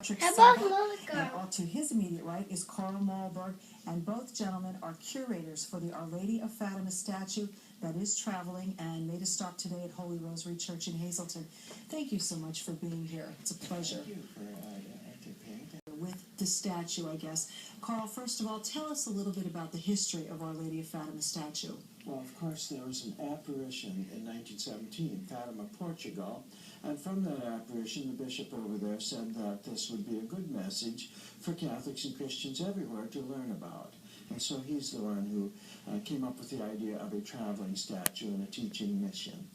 Patrick Sabat, and to his immediate right is Carl Malburg, and both gentlemen are curators for the Our Lady of Fatima statue that is traveling and made a stop today at Holy Rosary Church in Hazleton. Thank you so much for being here. It's a pleasure. Thank you for entertaining. With the statue, I guess. Carl, first of all, tell us a little bit about the history of Our Lady of Fatima statue. Well, of course, there was an apparition in 1917 in Fatima, Portugal, and from that apparition, the bishop over there said that this would be a good message for Catholics and Christians everywhere to learn about. And so he's the one who came up with the idea of a traveling statue and a teaching mission.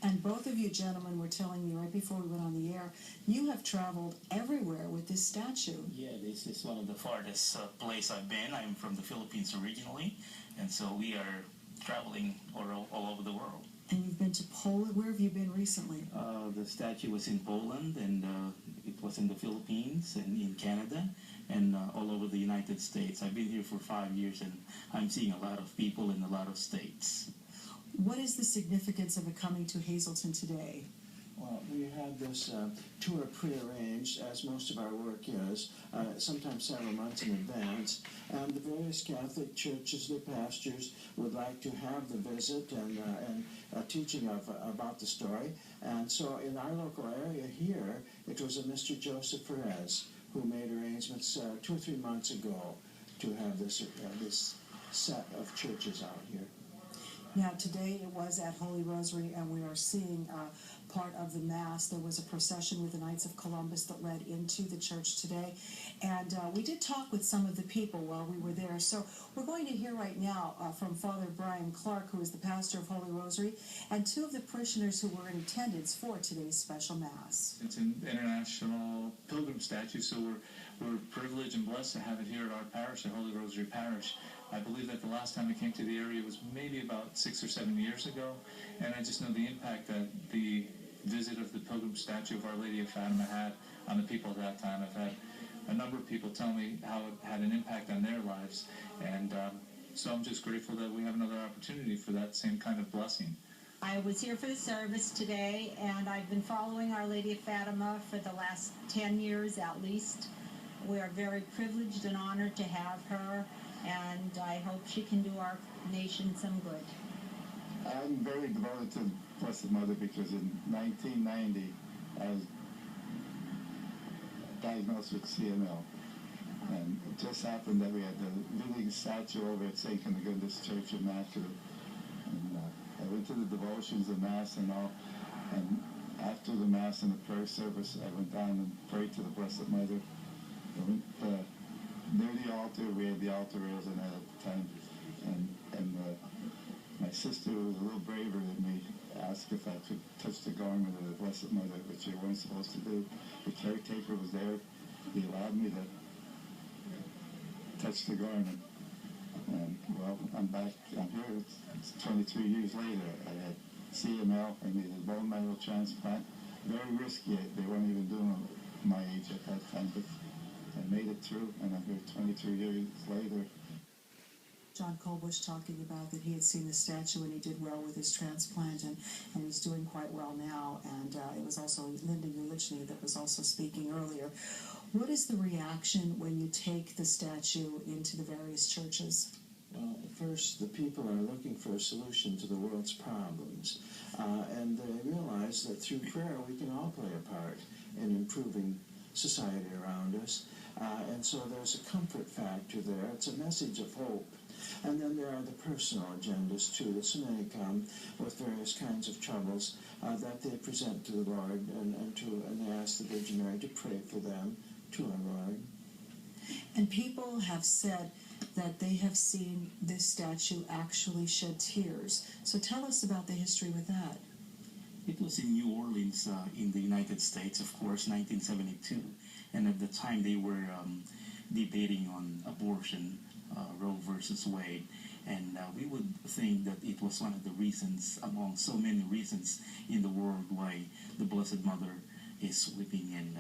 And both of you gentlemen were telling me right before we went on the air, you have traveled everywhere with this statue. Yeah, this is one of the farthest place I've been. I'm from the Philippines originally, and so we are traveling all over the world. And you've been to Poland. Where have you been recently? The statue was in Poland, and it was in the Philippines, and in Canada, and all over the United States. I've been here for 5 years, and I'm seeing a lot of people in a lot of states. What is the significance of it coming to Hazleton today? Well, we had this tour prearranged, as most of our work is, sometimes several months in advance, and the various Catholic churches, their pastors, would like to have the visit and teaching about the story. And so in our local area here, it was a Mr. Joseph Perez who made arrangements 2 or 3 months ago to have this set of churches out here. Now, today it was at Holy Rosary, and we are seeing part of the Mass. There was a procession with the Knights of Columbus that led into the church today, and we did talk with some of the people while we were there. So we're going to hear right now from Father Brian Clark, who is the pastor of Holy Rosary, and 2 of the parishioners who were in attendance for today's special Mass. It's an international pilgrim statue, so we're privileged and blessed to have it here at our parish, at Holy Rosary Parish. I believe that the last time we came to the area was maybe about 6 or 7 years ago, and I just know the impact that the visit of the pilgrim statue of Our Lady of Fatima had on the people at that time. I've had a number of people tell me how it had an impact on their lives, and so I'm just grateful that we have another opportunity for that same kind of blessing. I was here for the service today, and I've been following Our Lady of Fatima for the last 10 years at least. We are very privileged and honored to have her, and I hope she can do our nation some good. I'm very devoted to Blessed Mother because in 1990 I was diagnosed with CML, and it just happened that we had the living statue over at St. Cunegundis Church in Matthew, and I went to the devotions, the Mass and all, and after the Mass and the prayer service I went down and prayed to the Blessed Mother. I went near the altar. We had the altar rails in at the time, and my sister, who was a little braver than me, asked if I could touch the garment of the Blessed Mother, which you weren't supposed to do. The caretaker was there. He allowed me to touch the garment. And, well, I'm back. I'm here. It's 23 years later. I had CML. I needed a bone marrow transplant. Very risky. They weren't even doing it my age at that time, but I made it through, and I'm here 23 years later. John Colbush talking about that he had seen the statue and he did well with his transplant, and he's doing quite well now. And it was also Linda Ulichny that was also speaking earlier. What is the reaction when you take the statue into the various churches? Well, first, the people are looking for a solution to the world's problems, and they realize that through prayer we can all play a part in improving society around us, and so there's a comfort factor there. It's a message of hope. And then there are the personal agendas too, that so many come with various kinds of troubles that they present to the Lord, and they ask the Virgin Mary to pray for them to our Lord. And people have said that they have seen this statue actually shed tears. So tell us about the history with that. It was in New Orleans, in the United States, of course, 1972. And at the time they were debating on abortion, Roe versus Wade. And we would think that it was one of the reasons, among so many reasons in the world, why the Blessed Mother is weeping. And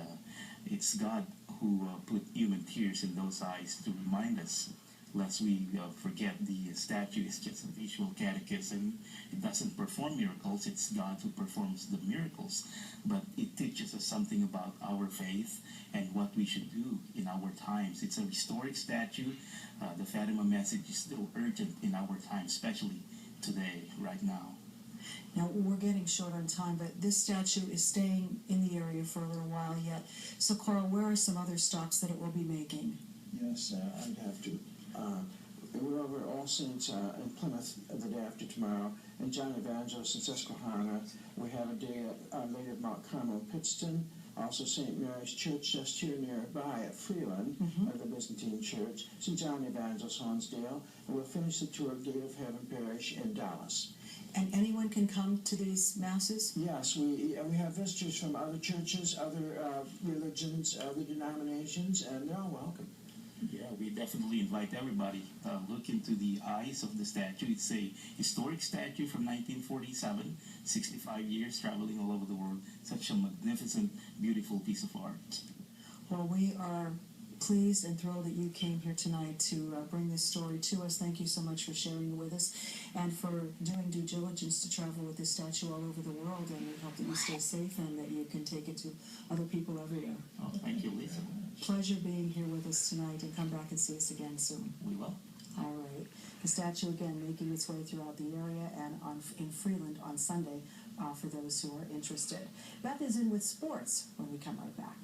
it's God who put human tears in those eyes to remind us lest we forget the statue is just a visual catechism. It doesn't perform miracles. It's God who performs the miracles. But it teaches us something about our faith and what we should do in our times. It's a historic statue. The Fatima message is still urgent in our time, especially today, right now. Now, we're getting short on time, but this statue is staying in the area for a little while yet. So, Carl, where are some other stops that it will be making? Yes, I'd have to. We're over at All Saints in Plymouth the day after tomorrow, and John Evangelist in Susquehanna. We have a day at Our Lady of Mount Carmel in Pittston, also St. Mary's Church just here nearby at Freeland, the Byzantine Church, St. John Evangelist Hornsdale, and we'll finish the tour of Gate of Heaven Parish in Dallas. And anyone can come to these masses? Yes, we have visitors from other churches, other religions, other denominations, and they're all welcome. Yeah, we definitely invite everybody. Look into the eyes of the statue. It's a historic statue from 1947, 65 years traveling all over the world. Such a magnificent, beautiful piece of art. Well, we are pleased and thrilled that you came here tonight to bring this story to us. Thank you so much for sharing it with us and for doing due diligence to travel with this statue all over the world. And we hope that you stay safe and that you can take it to other people everywhere. Oh, thank you, Lisa. Pleasure being here with us tonight, and come back and see us again soon. We will. All right. The statue, again, making its way throughout the area and in Freeland on Sunday for those who are interested. Beth is in with sports when we come right back.